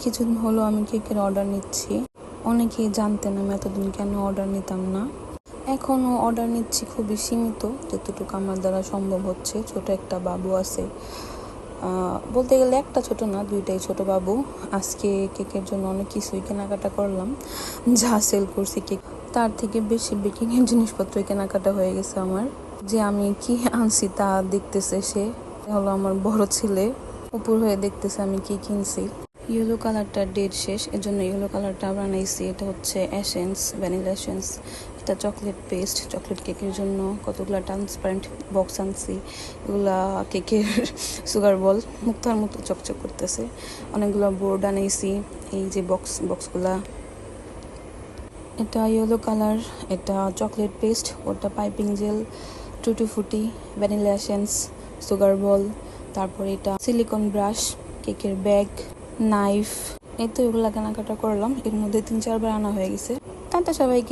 কিছুদিন হলো আমি কেকের অর্ডার নিচ্ছি। অনেকেই জানতেন আমি এতদিন কেন অর্ডার নিতাম না। এখনও অর্ডার নিচ্ছি, খুবই সীমিত যতটুকু আমার দ্বারা সম্ভব হচ্ছে। ছোট একটা বাবু আছে, বলতে গেলে একটা ছোট না, দুইটাই ছোট বাবু। আজকে কেকের জন্য অনেক কিছুই কেনাকাটা করলাম, যা সেল করছি কেক তার থেকে বেশি বেকিংয়ের জিনিসপত্র কেনাকাটা হয়ে গেছে আমার। যে আমি কি আনছি তা দেখতেছে সে, হলো আমার বড় ছেলে, উপর হয়ে দেখতেছে আমি কি কিনছি। ইয়েলো কালারটা ডেট শেষ, এর জন্য ইয়েলো কালারটা বানাইছি। এটা হচ্ছে এসেন্স, ভ্যানিলা এসেন্স। এটা চকলেট পেস্ট, চকলেট কেকের জন্য কতগুলো ট্রান্সপারেন্ট বক্স আনছি। এগুলা কেকের সুগার বল, মুক্তার মতো চকচক করতেছে। অনেকগুলো বোর্ড আনাইছি, এই যে বক্সগুলা। এটা ইয়েলো কালার, এটা চকলেট পেস্ট, ওটা পাইপিং জেল, টুটি ফুটি, ভ্যানিলা এসেন্স, সুগার বল, তারপর এটা সিলিকন ব্রাশ, কেকের ব্যাগ, নাইফ। এই তো এগুলা কেনাকাটা করলাম, এর মধ্যে 3-4 বার আনা হয়ে গেছে। টাটা সবাইকে।